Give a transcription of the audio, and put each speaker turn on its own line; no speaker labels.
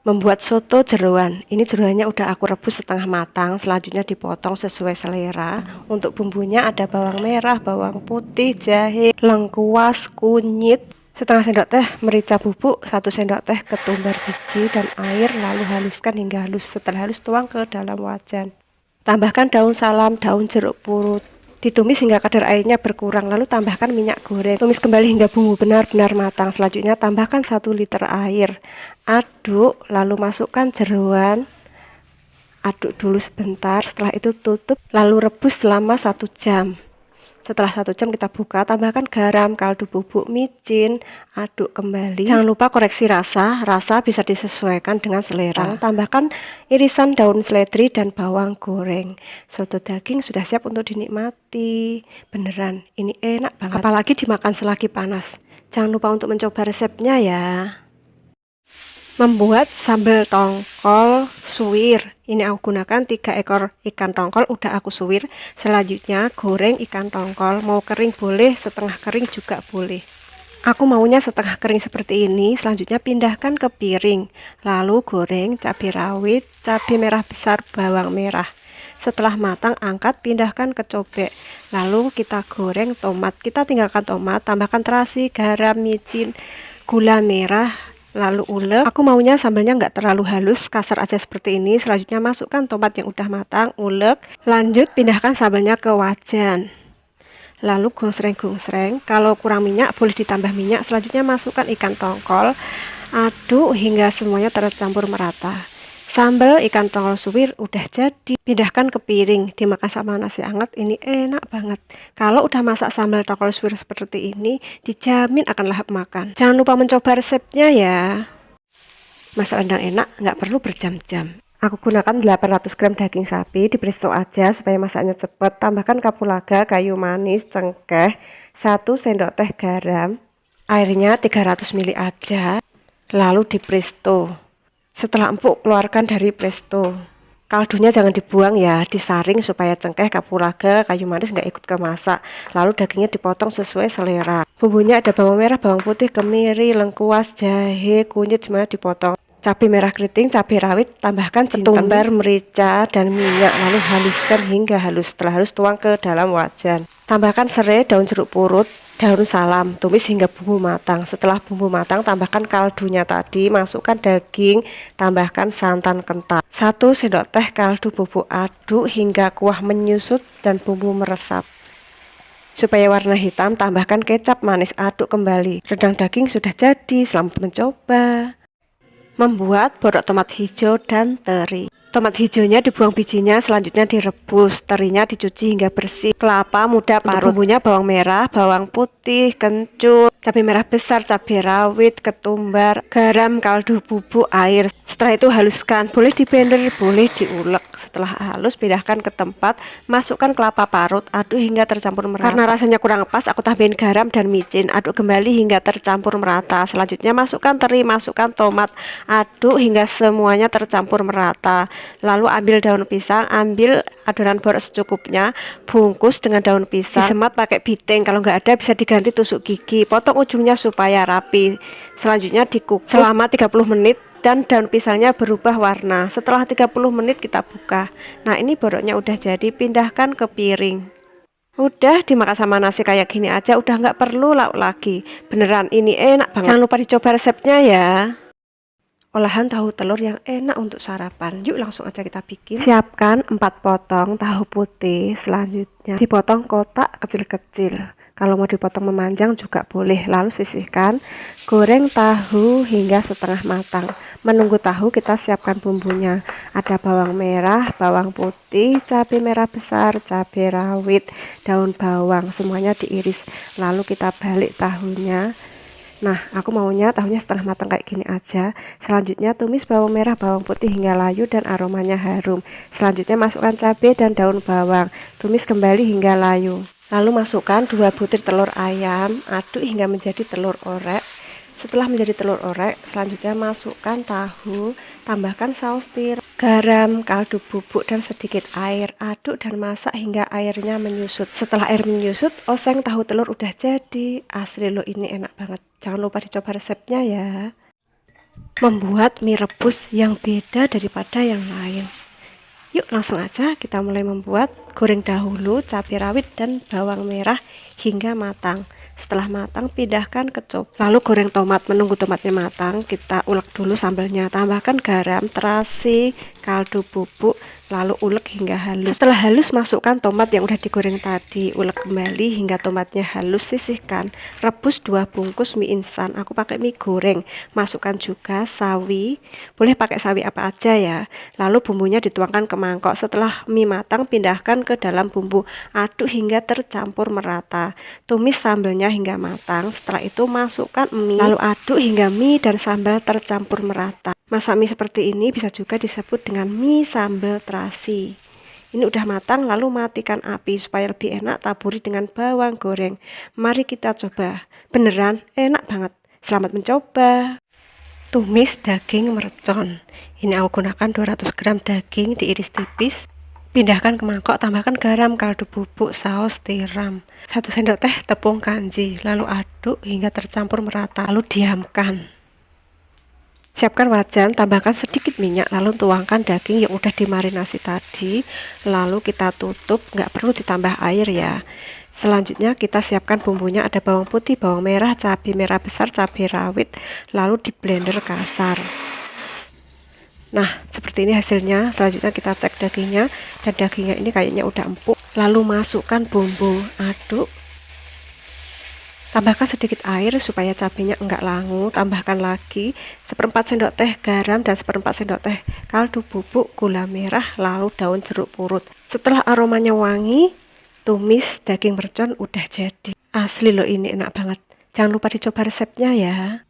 Membuat soto jeroan. Ini jeroannya udah aku rebus setengah matang, selanjutnya dipotong sesuai selera. Untuk bumbunya ada bawang merah, bawang putih, jahe, lengkuas, kunyit, setengah sendok teh merica bubuk, 1 sendok teh ketumbar biji dan air, lalu haluskan hingga halus. Setelah halus tuang ke dalam wajan. Tambahkan daun salam, daun jeruk purut. Ditumis hingga kadar airnya berkurang, lalu tambahkan minyak goreng. Tumis kembali hingga bumbu benar-benar matang. Selanjutnya tambahkan 1 liter air. Aduk, lalu masukkan jeroan. Aduk dulu sebentar, setelah itu tutup, lalu rebus selama 1 jam. Setelah 1 jam kita buka, tambahkan garam, kaldu bubuk, micin, aduk kembali. Jangan lupa koreksi rasa bisa disesuaikan dengan selera. Tambahkan irisan daun seledri dan bawang goreng. Soto daging sudah siap untuk dinikmati. Beneran, ini enak banget. Apalagi dimakan selagi panas. Jangan lupa untuk mencoba resepnya ya. Membuat sambal tongkol suwir. Ini aku gunakan 3 ekor ikan tongkol, udah aku suwir. Selanjutnya goreng ikan tongkol, mau kering boleh, setengah kering juga boleh. Aku maunya setengah kering seperti ini. Selanjutnya pindahkan ke piring, lalu goreng cabai rawit, cabai merah besar, bawang merah. Setelah matang angkat, pindahkan ke cobek, lalu kita goreng tomat. Kita tinggalkan tomat, tambahkan terasi, garam, micin, gula merah, lalu ulek. Aku maunya sambalnya nggak terlalu halus, kasar aja seperti ini. Selanjutnya masukkan tomat yang udah matang, ulek. Lanjut pindahkan sambalnya ke wajan, lalu gongsreng-gongsreng. Kalau kurang minyak boleh ditambah minyak. Selanjutnya masukkan ikan tongkol, aduk hingga semuanya tercampur merata. Sambal ikan tongkol suwir udah jadi. Pindahkan ke piring, dimakan sama nasi hangat, ini enak banget. Kalau udah masak sambal tongkol suwir seperti ini, dijamin akan lahap makan. Jangan lupa mencoba resepnya ya. Masak rendang enak, nggak perlu berjam-jam. Aku gunakan 800 gram daging sapi, di presto aja supaya masaknya cepat. Tambahkan kapulaga, kayu manis, cengkeh, 1 sendok teh garam, airnya 300 ml aja, lalu di presto. Setelah empuk, keluarkan dari presto. Kaldunya jangan dibuang ya, disaring supaya cengkeh, kapulaga, kayu manis nggak ikut kemasak. Lalu dagingnya dipotong sesuai selera. Bumbunya ada bawang merah, bawang putih, kemiri, lengkuas, jahe, kunyit, semuanya dipotong. Cabai merah keriting, cabai rawit, tambahkan ketumbar, merica, dan minyak, lalu haluskan hingga halus. Setelah halus tuang ke dalam wajan. Tambahkan serai, daun jeruk purut, daun salam, tumis hingga bumbu matang. Setelah bumbu matang, tambahkan kaldunya tadi, masukkan daging, tambahkan santan kental. 1 sendok teh kaldu bubuk, aduk hingga kuah menyusut dan bumbu meresap. Supaya warna hitam, tambahkan kecap manis, aduk kembali. Rendang daging sudah jadi, selamat mencoba. Membuat borok tomat hijau dan teri. Tomat hijaunya dibuang bijinya, selanjutnya direbus, terinya dicuci hingga bersih. Kelapa muda parut. Bumbunya bawang merah, bawang putih, kencur, cabai merah besar, cabai rawit, ketumbar, garam, kaldu bubuk, air. Setelah itu haluskan, boleh di blender, boleh diulek. Setelah halus, pindahkan ke tempat, masukkan kelapa parut, aduk hingga tercampur merata. Karena rasanya kurang pas, aku tambahin garam dan micin, aduk kembali hingga tercampur merata. Selanjutnya masukkan teri, masukkan tomat, aduk hingga semuanya tercampur merata. Lalu ambil daun pisang, ambil adonan borok secukupnya, bungkus dengan daun pisang, disemat pakai biting. Kalau nggak ada bisa diganti tusuk gigi, potong ujungnya supaya rapi. Selanjutnya dikukus selama 30 menit dan daun pisangnya berubah warna. Setelah 30 menit kita buka. Nah, ini boroknya udah jadi, pindahkan ke piring. Udah dimakan sama nasi kayak gini aja, udah nggak perlu lauk lagi. Beneran ini enak banget. Jangan lupa dicoba resepnya ya. Olahan tahu telur yang enak untuk sarapan. Yuk langsung aja kita bikin. Siapkan 4 potong tahu putih. Selanjutnya dipotong kotak kecil-kecil. Kalau mau dipotong memanjang juga boleh. Lalu sisihkan. Goreng tahu hingga setengah matang. Menunggu tahu, kita siapkan bumbunya. Ada bawang merah, bawang putih, cabai merah besar, cabai rawit, daun bawang, semuanya diiris. Lalu kita balik tahunya. Nah, aku maunya tahunya setengah matang kayak gini aja. Selanjutnya tumis bawang merah, bawang putih hingga layu dan aromanya harum. Selanjutnya masukkan cabai dan daun bawang. Tumis kembali hingga layu. Lalu masukkan 2 butir telur ayam, aduk hingga menjadi telur orek. Setelah menjadi telur orek, selanjutnya masukkan tahu, tambahkan saus tiram, garam, kaldu bubuk, dan sedikit air. Aduk dan masak hingga airnya menyusut. Setelah air menyusut, oseng tahu telur udah jadi. Asli loh, ini enak banget. Jangan lupa dicoba resepnya ya. membuat mie rebus yang beda daripada yang lain. Yuk langsung aja kita mulai membuat. Goreng dahulu cabai rawit dan bawang merah hingga matang. Setelah matang pindahkan ke cob. Lalu goreng tomat. Menunggu tomatnya matang kita ulek dulu sambalnya. Tambahkan garam, terasi, kaldu bubuk, lalu ulek hingga halus. Setelah halus masukkan tomat yang udah digoreng tadi. Ulek kembali hingga tomatnya halus, sisihkan. Rebus 2 bungkus mie instan. Aku pakai mie goreng. Masukkan juga sawi. Boleh pakai sawi apa aja ya. Lalu bumbunya dituangkan ke mangkok. Setelah mie matang pindahkan ke dalam bumbu. Aduk hingga tercampur merata. Tumis sambelnya hingga matang. Setelah itu masukkan mie, lalu aduk hingga mie dan sambal tercampur merata. Masak mie seperti ini bisa juga disebut dengan mie sambal terasi. Ini udah matang, lalu matikan api supaya lebih enak. Taburi dengan bawang goreng. Mari kita coba. Beneran enak banget. Selamat mencoba. Tumis daging mercon. Ini aku gunakan 200 gram daging diiris tipis. Pindahkan ke mangkok, tambahkan garam, kaldu bubuk, saus tiram, 1 sendok teh tepung kanji, lalu aduk hingga tercampur merata, lalu diamkan. Siapkan wajan, tambahkan sedikit minyak, lalu tuangkan daging yang udah dimarinasi tadi, lalu kita tutup, nggak perlu ditambah air ya. Selanjutnya kita siapkan bumbunya, ada bawang putih, bawang merah, cabai merah besar, cabai rawit, lalu di blender kasar. Nah, seperti ini hasilnya. Selanjutnya kita cek dagingnya, dan dagingnya ini kayaknya udah empuk. Lalu masukkan bumbu, aduk. Tambahkan sedikit air supaya cabenya enggak langu. Tambahkan lagi 1/4 sendok teh garam dan 1/4 sendok teh kaldu bubuk, gula merah, lalu daun jeruk purut. Setelah aromanya wangi, tumis daging mercon udah jadi. Asli loh, ini enak banget. Jangan lupa dicoba resepnya ya.